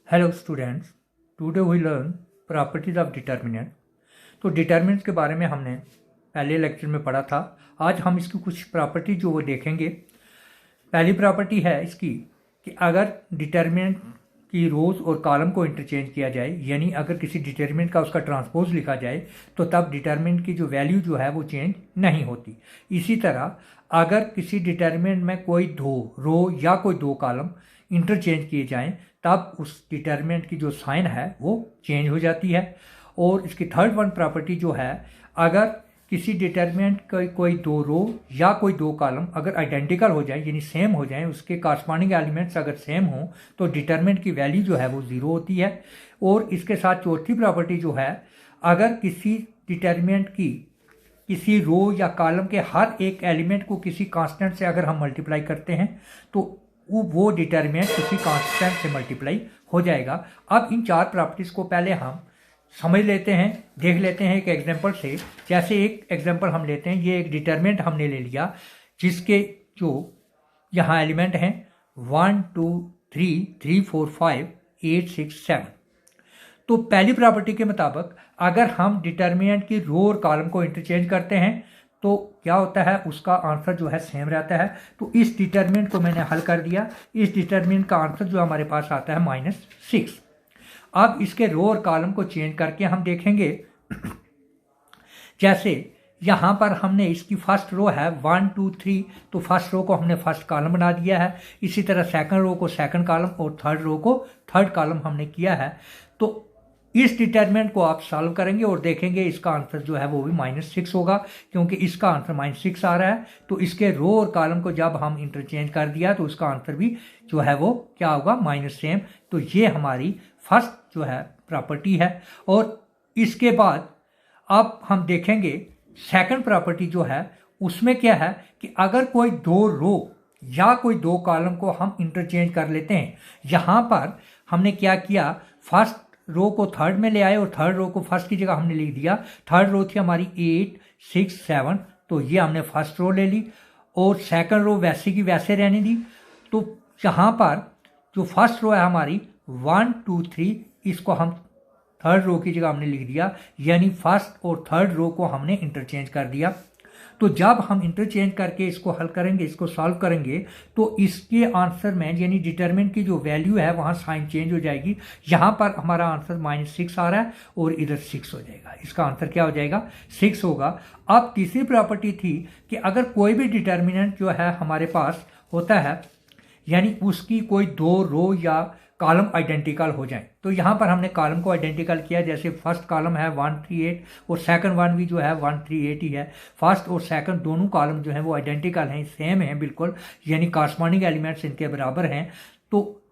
Hello students, today we learn properties of determinant. तो determinant के बारे में हमने पहले लेक्चर में पढ़ा था। आज हम इसकी कुछ प्रॉपर्टी जो वो देखेंगे। पहली प्रॉपर्टी है इसकी कि अगर डिटर्मिनेंट की रोज और कॉलम को इंटरचेंज किया जाए, यानी अगर किसी डिटर्मिनेंट का उसका ट्रांसपोज लिखा जाए तो तब डिटर्मिनेंट की जो वैल्यू जो है वो चेंज नहीं होती। इसी तरह अगर किसी डिटर्मिनेंट में कोई दो रो या कोई दो कॉलम इंटरचेंज किए जाएं तब उस डिटर्मिनेंट की जो साइन है वो चेंज हो जाती है। और इसकी थर्ड वन प्रॉपर्टी जो है, अगर किसी डिटर्मिनेंट का कोई दो रो या कोई दो कॉलम अगर आइडेंटिकल हो जाए यानी सेम हो जाए, उसके कॉरस्पॉन्डिंग एलिमेंट्स अगर सेम हो तो डिटर्मिनेंट की वैल्यू जो है वो जीरो होती है। और इसके साथ चौथी प्रॉपर्टी जो है, अगर किसी डिटर्मिनेंट की किसी रो या कॉलम के हर एक एलिमेंट को किसी कांस्टेंट से अगर हम मल्टीप्लाई करते हैं तो वो डिटर्मिनेंट किसी कांस्टेंट से मल्टीप्लाई हो जाएगा। अब इन चार प्रॉपर्टीज को पहले हम समझ लेते हैं, देख लेते हैं एक एग्जांपल से। जैसे एक एग्जांपल हम लेते हैं, ये एक डिटर्मिनेंट हमने ले लिया जिसके जो यहाँ एलिमेंट हैं 1 2 3 3 4 5 8 6 7। तो पहली प्रॉपर्टी के मुताबिक अगर हम डिटर्मिनेंट की रो और कॉलम को इंटरचेंज करते हैं तो क्या होता है, उसका आंसर जो है सेम रहता है। तो इस डिटर्मिनेंट को मैंने हल कर दिया। इस डिटर्मिनेंट का आंसर जो हमारे पास आता है -6। अब इसके रो और कॉलम को चेंज करके हम देखेंगे। जैसे यहाँ पर हमने इसकी फर्स्ट रो है 1 2 3, तो फर्स्ट रो को हमने फर्स्ट कॉलम बना दिया है। इसी तरह सेकंड रो को सेकंड कॉलम और थर्ड रो को थर्ड कॉलम हमने किया है। तो इस डिटर्मिनेंट को आप सॉल्व करेंगे और देखेंगे इसका आंसर जो है वो भी -6 होगा, क्योंकि इसका आंसर -6 आ रहा है। तो इसके रो और कॉलम को जब हम इंटरचेंज कर दिया तो उसका आंसर भी जो है वो क्या होगा, -सेम। तो ये हमारी फर्स्ट जो है प्रॉपर्टी है। और इसके बाद अब हम देखेंगे सेकंड प्रॉपर्टी जो है, उसमें क्या है कि अगर कोई दो रो या कोई दो कॉलम को हम इंटरचेंज कर लेते हैं। यहाँ पर हमने क्या किया, फर्स्ट रो को थर्ड में ले आए और थर्ड रो को फर्स्ट की जगह हमने लिख दिया। थर्ड रो थी हमारी 8 6 7, तो ये हमने फर्स्ट रो ले ली और सेकंड रो वैसे की वैसे रहने दी। तो यहाँ पर जो फर्स्ट रो है हमारी 1 2 3, इसको हम थर्ड रो की जगह हमने लिख दिया, यानी फर्स्ट और थर्ड रो को हमने इंटरचेंज कर दिया। तो जब हम इंटरचेंज करके इसको हल करेंगे, इसको सॉल्व करेंगे, तो इसके आंसर में यानी डिटर्मिनेंट की जो वैल्यू है वहाँ साइन चेंज हो जाएगी। यहाँ पर हमारा आंसर -6 आ रहा है और इधर 6 हो जाएगा। इसका आंसर क्या हो जाएगा, 6 होगा। अब तीसरी प्रॉपर्टी थी कि अगर कोई भी डिटर्मिनेंट जो है हमारे पास होता है, यानी उसकी कोई दो रो या कॉलम आइडेंटिकल हो जाए, तो यहाँ पर हमने कॉलम को आइडेंटिकल किया। जैसे फर्स्ट कॉलम है 1 3 8 और सेकंड वन भी जो है 1 3 8 ही है। फर्स्ट और सेकंड दोनों कॉलम जो है वो आइडेंटिकल हैं, सेम हैं बिल्कुल, यानी कॉरस्पॉन्डिंग एलिमेंट्स इनके बराबर हैं। तो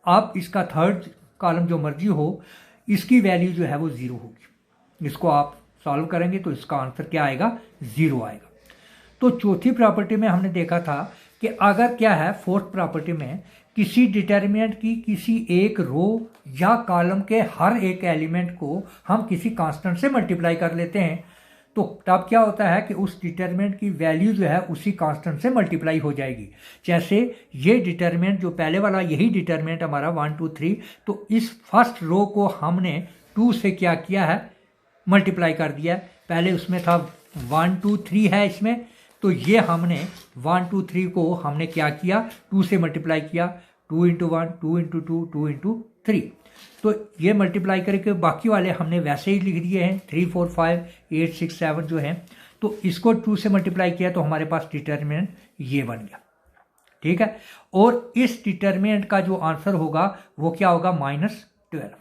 अब इसका थर्ड कॉलम जो मर्जी हो, इसकी वैल्यू जो है वो 0 होगी। इसको आप सॉल्व करेंगे तो इसका आंसर क्या आएगा, 0 आएगा। तो चौथी प्रॉपर्टी में हमने देखा था कि अगर क्या है, फोर्थ प्रॉपर्टी में किसी डिटर्मिनेंट की किसी एक रो या कॉलम के हर एक एलिमेंट को हम किसी कांस्टेंट से मल्टीप्लाई कर लेते हैं, तो तब क्या होता है कि उस डिटर्मिनेंट की वैल्यू जो है उसी कांस्टेंट से मल्टीप्लाई हो जाएगी। जैसे ये डिटर्मिनेंट जो पहले वाला, यही डिटर्मिनेंट हमारा 1 2 3, तो इस फर्स्ट रो को हमने 2 से क्या किया है, मल्टीप्लाई कर दिया। पहले उसमें था 1 2 3 है इसमें, तो ये हमने 1 2 3 को हमने क्या किया, 2 से मल्टीप्लाई किया। 2 × 1 2 × 2 2 × 3, तो ये मल्टीप्लाई करके बाकी वाले हमने वैसे ही लिख दिए हैं 3 4 5 8 6 7 जो हैं। तो इसको 2 से मल्टीप्लाई किया तो हमारे पास डिटर्मिनेंट ये बन गया, ठीक है। और इस डिटर्मिनेंट का जो आंसर होगा वो क्या होगा, -12।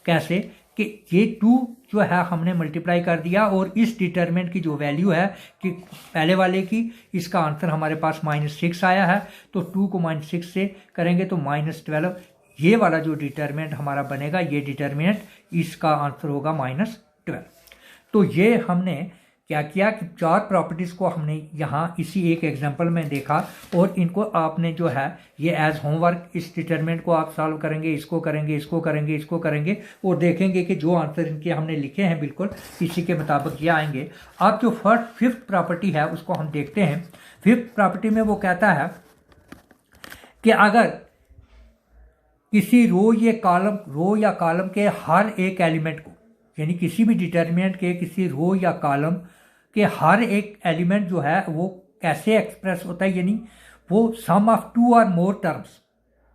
कैसे कि ये 2 जो है हमने मल्टीप्लाई कर दिया और इस डिटर्मिनेंट की जो वैल्यू है कि पहले वाले की, इसका आंसर हमारे पास -6 आया है। तो 2 को -6 से करेंगे तो -12। ये वाला जो डिटर्मिनेंट हमारा बनेगा, ये डिटर्मिनेंट, इसका आंसर होगा -12। तो ये हमने क्या किया कि चार प्रॉपर्टीज को हमने यहाँ इसी एक एग्जांपल में देखा और इनको आपने जो है ये एज होमवर्क, इस डिटरमिनेंट को आप सॉल्व करेंगे, इसको करेंगे, इसको करेंगे, इसको करेंगे और देखेंगे कि जो आंसर इनके हमने लिखे हैं बिल्कुल इसी के मुताबिक ये आएंगे। अब जो फिफ्थ प्रॉपर्टी है उसको हम देखते हैं। फिफ्थ प्रॉपर्टी में वो कहता है कि अगर किसी रो या कॉलम के हर एक एलिमेंट को, यानी किसी भी डिटर्मिनेंट के किसी रो या कॉलम के हर एक एलिमेंट जो है वो कैसे एक्सप्रेस होता है, यानी वो सम ऑफ टू और मोर टर्म्स,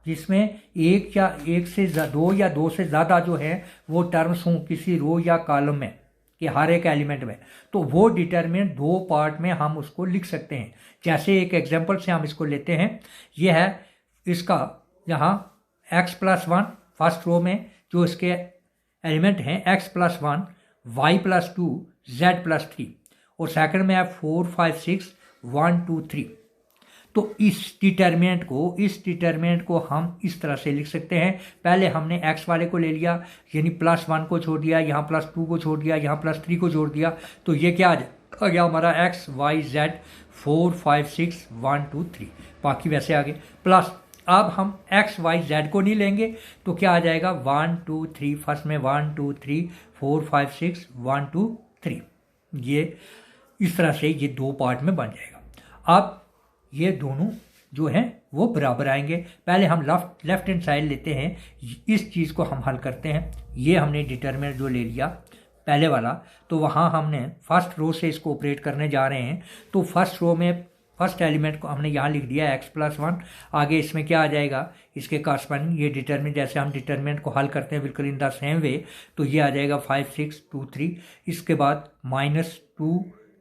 जिसमें एक से दो या दो से ज़्यादा जो है वो टर्म्स हों किसी रो या कॉलम में कि हर एक एलिमेंट में, तो वो डिटर्मिनेंट दो पार्ट में हम उसको लिख सकते हैं। जैसे एक एग्जांपल से हम इसको लेते हैं, ये है इसका यहाँ x+1 फर्स्ट रो में जो इसके एलिमेंट हैं x+1, y+2, z+3, और सेकंड में है 4, 5, 6, 1, 2, 3। तो इस डिटर्मिनेंट को हम इस तरह से लिख सकते हैं। पहले हमने x वाले को ले लिया, यानी +1 को छोड़ दिया, यहाँ +2 को छोड़ दिया, यहाँ +3 को जोड़ दिया, तो ये क्या आ गया हमारा x, y, z 4, 5, 6, 1, 2, 3, बाकी वैसे आगे प्लस। अब हम x, y, z को नहीं लेंगे तो क्या आ जाएगा 1, 2, 3, फर्स्ट में 1, 2, 3, 4, 5, 6, 1, 2, 3, ये इस तरह से ये दो पार्ट में बन जाएगा। अब ये दोनों जो हैं वो बराबर आएंगे। पहले हम लेफ्ट हैंड साइड लेते हैं, इस चीज़ को हम हल करते हैं। ये हमने डिटर्मिनेंट जो ले लिया पहले वाला, तो वहाँ हमने फर्स्ट रो से इसको ऑपरेट करने जा रहे हैं, तो फर्स्ट रो में फर्स्ट एलिमेंट को हमने यहाँ लिख दिया x+1, आगे इसमें क्या आ जाएगा इसके कॉरस्पॉन्डिंग ये डिटर्मिनेंट, जैसे हम डिटर्मिनेंट को हल करते हैं बिल्कुल इन द सेम वे, तो ये आ जाएगा 5, 6, 2, 3, इसके बाद -2,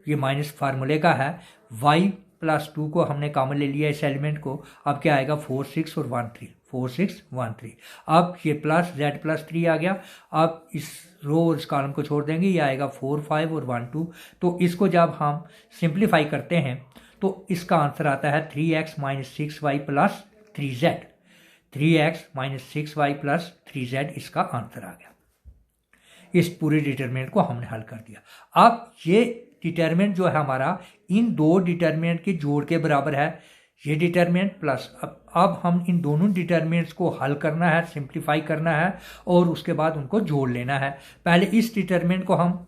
ये माइनस फार्मूले का है, y+2 को हमने कॉमन ले लिया इस एलिमेंट को, अब क्या आएगा 4, 6 और 1, 3, 4, 6, 1, 3, अब ये प्लस z+3 आ गया। अब इस रो और इस कॉलम को छोड़ देंगे, ये आएगा 4, 5 और 1, 2, तो इसको जब हम सिंप्लीफाई करते हैं तो इसका आंसर आता है 3x - 6y + 3z, 3x - 6y + 3z इसका आंसर आ गया। इस पूरे डिटर्मिनेंट को हमने हल कर दिया। अब ये डिटर्मिनेंट जो है हमारा इन दो डिटर्मिनेंट के जोड़ के बराबर है, ये डिटर्मिनेंट प्लस अब हम इन दोनों डिटर्मिनेंट्स को हल करना है, सिंप्लीफाई करना है और उसके बाद उनको जोड़ लेना है। पहले इस डिटर्मिनेंट को हम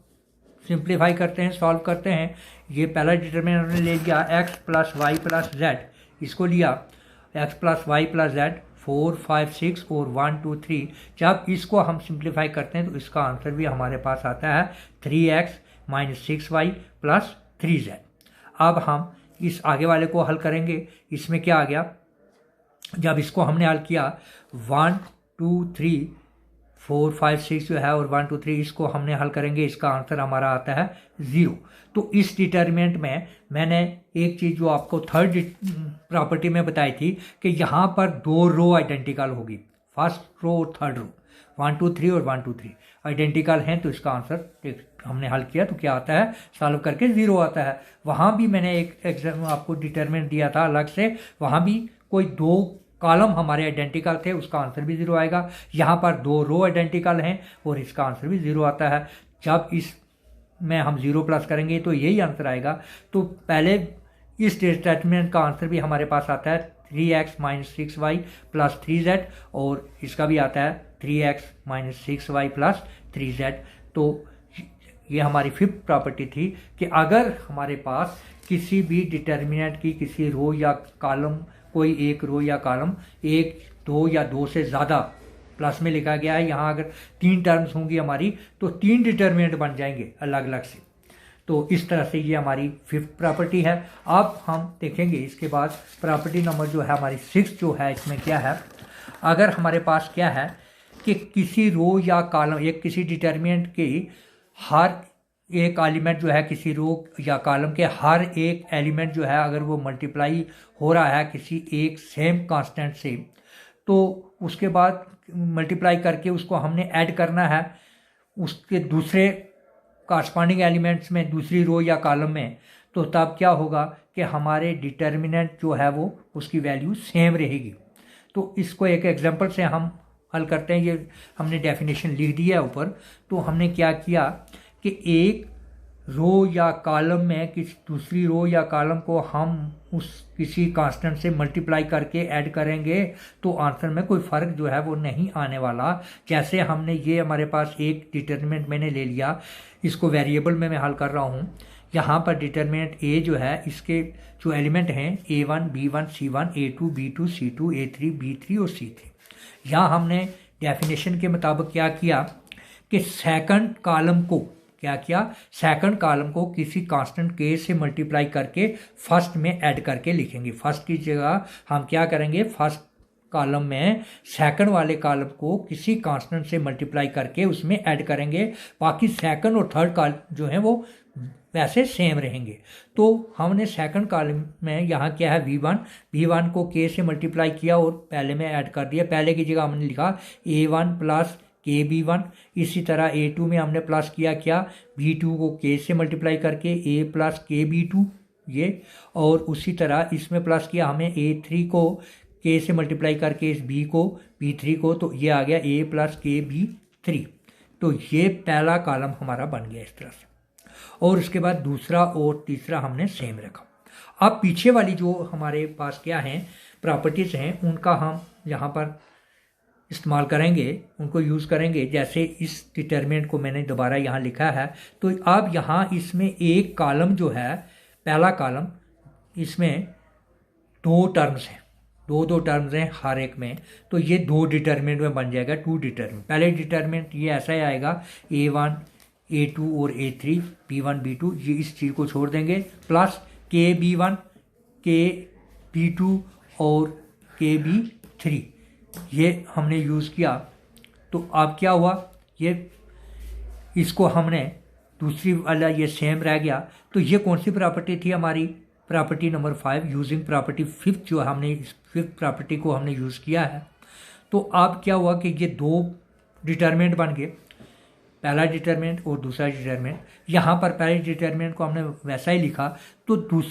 सिंप्लीफाई करते हैं, सॉल्व करते हैं। ये पहला डिटर्मिनेंट हमने ले लिया x + y + z, इसको लिया x + y + z 4, 5, 6 और 1, 2, 3, जब इसको हम सिंप्लीफाई करते हैं तो इसका आंसर भी हमारे पास आता है 3x - 6y + 3z। अब हम इस आगे वाले को हल करेंगे, इसमें क्या आ गया, जब इसको हमने हल किया 1, 2, 3, 4, 5, 6 जो है और 1, 2, 3 इसको हमने हल करेंगे, इसका आंसर हमारा आता है 0। तो इस डिटर्मिनेंट में मैंने एक चीज़ जो आपको थर्ड प्रॉपर्टी में बताई थी कि यहाँ पर दो रो आइडेंटिकल होगी, फर्स्ट रो और थर्ड रो, 1, 2, 3 और 1, 2, 3 आइडेंटिकल हैं, तो इसका आंसर हमने हल किया तो क्या आता है, सॉल्व करके 0 आता है। वहाँ भी मैंने एक एग्जाम आपको डिटर्मिनेंट दिया था अलग से, वहाँ भी कोई दो कॉलम हमारे आइडेंटिकल थे, उसका आंसर भी 0 आएगा। यहाँ पर दो रो आइडेंटिकल हैं और इसका आंसर भी 0 आता है। जब इस में हम 0 प्लस करेंगे तो यही आंसर आएगा। तो पहले इस डिटर्मिनेंट का आंसर भी हमारे पास आता है 3x - 6y + 3z और इसका भी आता है 3x - 6y + 3z। तो ये हमारी फिफ्थ प्रॉपर्टी थी कि अगर हमारे पास किसी भी डिटर्मिनेंट की किसी रो या कॉलम, कोई एक रो या कॉलम 1, 2 या 2 से ज़्यादा प्लस में लिखा गया है, यहाँ अगर 3 टर्म्स होंगी हमारी तो 3 डिटर्मिनेंट बन जाएंगे अलग अलग से। तो इस तरह से ये हमारी फिफ्थ प्रॉपर्टी है। अब हम देखेंगे इसके बाद प्रॉपर्टी नंबर जो है हमारी 6 जो है, इसमें क्या है, अगर हमारे पास क्या है कि किसी रो या कॉलम, एक किसी डिटर्मिनेंट की हर एक एलिमेंट जो है किसी रो या कॉलम के हर एक एलिमेंट जो है अगर वो मल्टीप्लाई हो रहा है किसी एक सेम कांस्टेंट से, तो उसके बाद मल्टीप्लाई करके उसको हमने ऐड करना है उसके दूसरे कॉरस्पॉन्डिंग एलिमेंट्स में, दूसरी रो या कॉलम में, तो तब क्या होगा कि हमारे डिटर्मिनेंट जो है वो उसकी वैल्यू सेम रहेगी। तो इसको एक एग्जांपल से हम हल करते हैं। ये हमने डेफिनेशन लिख दी है ऊपर। तो हमने क्या किया कि एक रो या कॉलम में किसी दूसरी रो या कॉलम को हम उस किसी कांस्टेंट से मल्टीप्लाई करके ऐड करेंगे तो आंसर में कोई फ़र्क जो है वो नहीं आने वाला। जैसे हमने ये हमारे पास एक डिटर्मिनेंट मैंने ले लिया, इसको वेरिएबल में मैं हल कर रहा हूँ। यहाँ पर डिटर्मिनेंट ए जो है, इसके जो एलिमेंट हैं A1, B1, C1, A2, B2, C2, A3, B3 और C3। यहाँ हमने डेफिनेशन के मुताबिक क्या किया कि सेकंड कॉलम को क्या किया, सेकंड कॉलम को किसी कांस्टेंट के से मल्टीप्लाई करके फर्स्ट में ऐड करके लिखेंगे। फर्स्ट की जगह हम क्या करेंगे, फर्स्ट कॉलम में सेकंड वाले कॉलम को किसी कांस्टेंट से मल्टीप्लाई करके उसमें ऐड करेंगे, बाकी सेकंड और थर्ड कॉलम जो है वो वैसे सेम रहेंगे। तो हमने सेकंड कॉलम में यहाँ क्या है V1 को K से मल्टीप्लाई किया और पहले में ऐड कर दिया। पहले की जगह हमने लिखा A1 प्लस KB1। इसी तरह A2 में हमने प्लस किया क्या, B2 को K से मल्टीप्लाई करके A प्लस KB2 ये, और उसी तरह इसमें प्लस किया हमें A3 को K से मल्टीप्लाई करके इस B3 को, तो ये आ गया A प्लस KB3। तो ये पहला कॉलम हमारा बन गया इस तरह से, और उसके बाद दूसरा और तीसरा हमने सेम रखा। अब पीछे वाली जो हमारे पास क्या हैं प्रॉपर्टीज़ हैं, उनका हम यहाँ पर इस्तेमाल करेंगे, उनको यूज़ करेंगे। जैसे इस डिटरमिनेंट को मैंने दोबारा यहाँ लिखा है, तो अब यहाँ इसमें एक कॉलम जो है, पहला कॉलम, इसमें दो टर्म्स हैं, दो टर्म्स हैं हर एक में, तो ये दो डिटरमिनेंट में बन जाएगा, टू डिटरमिनेंट। पहले डिटरमिनेंट ये ऐसा ही आएगा, A1 A2 और A3 B1 B2, ये इस चीज़ को छोड़ देंगे, प्लस KB1 KB2 और KB3 ये हमने यूज़ किया। तो अब क्या हुआ, ये इसको हमने दूसरी वाला ये सेम रह गया। तो ये कौन सी प्रॉपर्टी थी हमारी, प्रॉपर्टी नंबर 5, यूजिंग प्रॉपर्टी 5 जो हमने इस 5th प्रॉपर्टी को हमने यूज़ किया है। तो अब क्या हुआ कि ये दो डिटरमिनेंट बन गए, पहला डिटरमिनेंट और दूसरा डिटरमिनेंट। यहाँ पर पहले डिटरमिनेंट को हमने वैसा ही लिखा। तो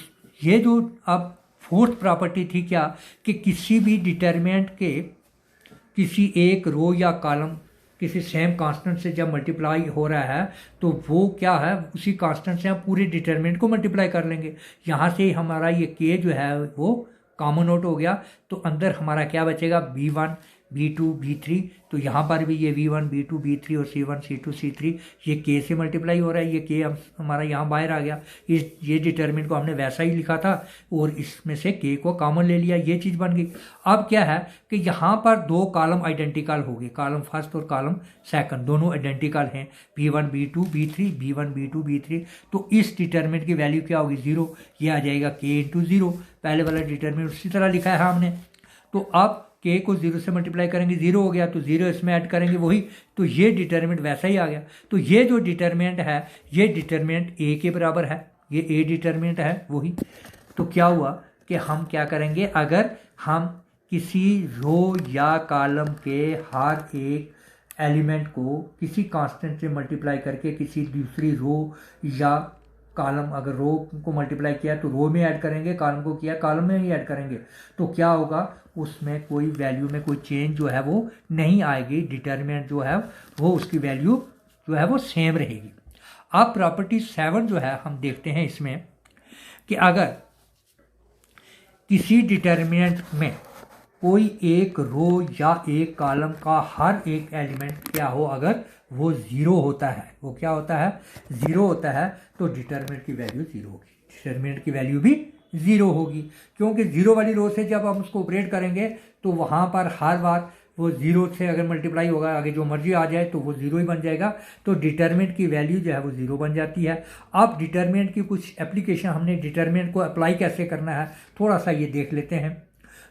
ये जो अब 4th प्रॉपर्टी थी क्या, कि किसी भी डिटरमिनेंट के किसी एक रो या कॉलम किसी सेम कांस्टेंट से जब मल्टीप्लाई हो रहा है, तो वो क्या है, उसी कांस्टेंट से हम पूरे डिटरमिनेंट को मल्टीप्लाई कर लेंगे। यहाँ से हमारा ये K जो है वो कॉमन आउट हो गया, तो अंदर हमारा क्या बचेगा, B1 B2 B3। तो यहाँ पर भी ये V1 B2 B3 और C1 C2 C3 ये K से मल्टीप्लाई हो रहा है, ये K हमारा यहाँ बाहर आ गया। ये डिटरमिनेंट को हमने वैसा ही लिखा था और इसमें से K को कॉमन ले लिया, ये चीज़ बन गई। अब क्या है कि यहाँ पर दो कॉलम आइडेंटिकल हो गए, कॉलम फर्स्ट और कॉलम सेकंड दोनों आइडेंटिकल हैं, B1 B2 B3 B1 B2 B3। तो इस डिटरमिनेंट की वैल्यू क्या होगी, 0। ये आ जाएगा K इंटू 0। पहले वाला डिटरमिनेंट उसी तरह लिखा है हमने। तो अब K को 0 से मल्टीप्लाई करेंगे, 0 हो गया, तो 0 इसमें ऐड करेंगे वही, तो ये डिटरमिनेंट वैसा ही आ गया। तो ये जो डिटरमिनेंट है, ये डिटरमिनेंट A के बराबर है, ये A डिटरमिनेंट है वही। तो क्या हुआ कि हम क्या करेंगे, अगर हम किसी रो या कॉलम के हर एक एलिमेंट को किसी कांस्टेंट से मल्टीप्लाई करके किसी दूसरी रो या कॉलम, अगर रो को मल्टीप्लाई किया तो रो में ऐड करेंगे, कॉलम को किया कॉलम में ही ऐड करेंगे, तो क्या होगा, उसमें कोई वैल्यू में कोई चेंज जो है वो नहीं आएगी। डिटरमिनेंट जो है वो उसकी वैल्यू जो है वो सेम रहेगी। अब प्रॉपर्टी 7 जो है हम देखते हैं इसमें कि अगर किसी डिटरमिनेंट में कोई एक रो या एक कॉलम का हर एक एलिमेंट क्या हो, अगर वो 0 होता है, वो क्या होता है, 0 होता है, तो डिटरमिनेंट की वैल्यू 0 होगी, डिटरमिनेंट की वैल्यू भी 0 होगी। क्योंकि 0 वाली रो से जब हम उसको ऑपरेट करेंगे तो वहाँ पर हर बार वो 0 से अगर मल्टीप्लाई होगा, आगे जो मर्जी आ जाए तो वो 0 ही बन जाएगा। तो डिटरमिनेंट की वैल्यू जो है वो 0 बन जाती है। अब डिटरमिनेंट की कुछ एप्लीकेशन, हमने डिटरमिनेंट को अप्लाई कैसे करना है थोड़ा सा ये देख लेते हैं।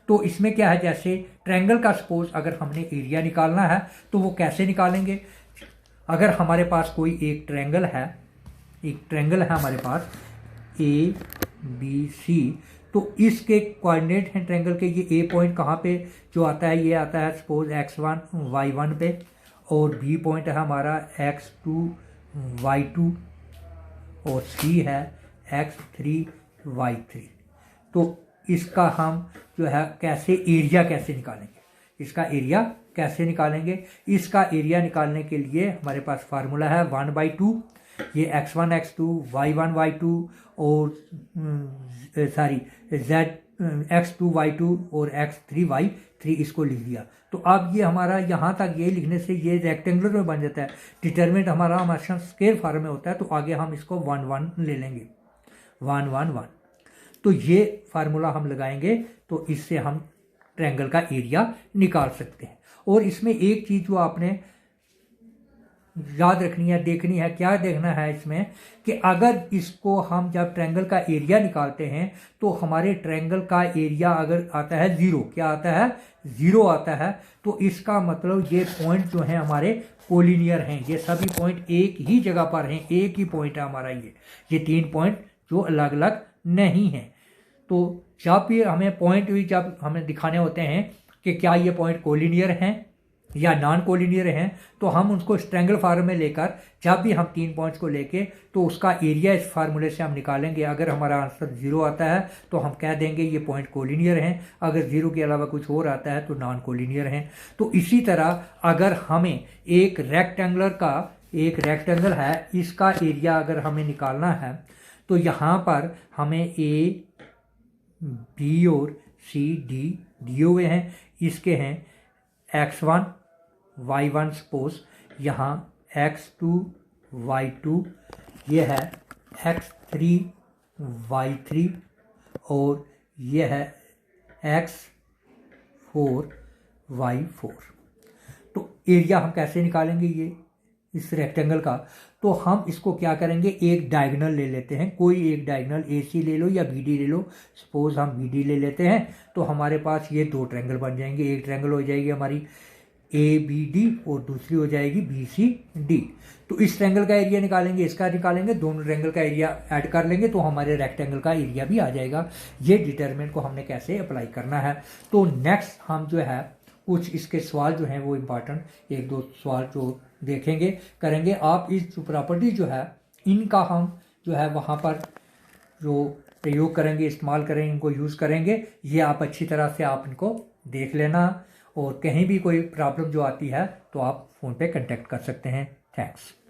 तो इसमें क्या है, जैसे ट्रायंगल का सपोज अगर हमने एरिया निकालना है तो वो कैसे निकालेंगे। अगर हमारे पास कोई एक ट्रायंगल है, हमारे पास ABC, तो इसके कोऑर्डिनेट हैं ट्रायंगल के, ये A पॉइंट कहाँ पे जो आता है, ये आता है सपोज X1 Y1 पे, और B पॉइंट है हमारा X2 Y2, और C है X3 Y3। तो इसका हम जो है कैसे एरिया कैसे निकालेंगे, इसका एरिया कैसे निकालेंगे। इसका एरिया निकालने के लिए हमारे पास फार्मूला है 1/2, ये X1 X2 Y1 Y2 और X2 Y2 और X3 Y3 इसको लिख दिया। तो अब ये हमारा यहाँ तक ये लिखने से ये रेक्टेंगुलर में बन जाता है। डिटरमिनेंट हमारा हमेशा स्क्वायर फॉर्म में होता है, तो आगे हम इसको 1 1 ले लेंगे, 1 1 1। तो ये फार्मूला हम लगाएंगे तो इससे हम ट्रायंगल का एरिया निकाल सकते हैं। और इसमें एक चीज़ जो आपने याद रखनी है, देखनी है, क्या देखना है इसमें कि अगर इसको हम जब ट्रायंगल का एरिया निकालते हैं तो हमारे ट्रायंगल का एरिया अगर आता है 0, क्या आता है 0 आता है, तो इसका मतलब ये पॉइंट जो है हमारे कोलिनियर हैं, ये सभी पॉइंट एक ही जगह पर हैं, एक ही पॉइंट है हमारा ये 3 पॉइंट जो अलग अलग नहीं हैं। तो जब भी हमें पॉइंट भी जब हमें दिखाने होते हैं कि क्या ये पॉइंट कोलिनियर हैं या नॉन कोलिनियर हैं, तो हम उसको ट्रायंगल फार्म में लेकर जब भी हम 3 पॉइंट्स को लेके तो उसका एरिया इस फार्मूले से हम निकालेंगे। अगर हमारा आंसर 0 आता है तो हम कह देंगे ये पॉइंट कोलिनियर हैं, अगर 0 के अलावा कुछ और आता है तो नॉन कोलिनियर हैं। तो इसी तरह अगर हमें एक रेक्टेंगल है, इसका एरिया अगर हमें निकालना है तो यहाँ पर हमें ए बी और सी डी दिए हुए हैं, इसके हैं x1 y1 सपोज, यहाँ x2 y2, ये है x3 y3 और ये है x4 y4। तो एरिया हम कैसे निकालेंगे ये इस रेक्टेंगल का, तो हम इसको क्या करेंगे, एक डायगोनल ले लेते हैं, कोई एक डायगोनल AC ले लो या BD ले लो। सपोज हम BD ले लेते हैं तो हमारे पास ये 2 ट्रायंगल बन जाएंगे, एक ट्रायंगल हो जाएगी हमारी ABD और दूसरी हो जाएगी BCD। तो इस ट्रायंगल का एरिया निकालेंगे, इसका निकालेंगे, दोनों ट्रायंगल का एरिया ऐड कर लेंगे तो हमारे रेक्टेंगल का एरिया भी आ जाएगा। ये डिटरमिनेंट को हमने कैसे अप्लाई करना है। तो नेक्स्ट हम जो है कुछ इसके सवाल जो हैं वो इम्पॉर्टेंट 1-2 सवाल जो देखेंगे करेंगे। आप इस जो प्रॉपर्टी जो है इनका हम जो है वहाँ पर जो प्रयोग करेंगे, इस्तेमाल करेंगे, इनको यूज़ करेंगे, ये आप अच्छी तरह से आप इनको देख लेना। और कहीं भी कोई प्रॉब्लम जो आती है तो आप फ़ोन पे कांटेक्ट कर सकते हैं। थैंक्स।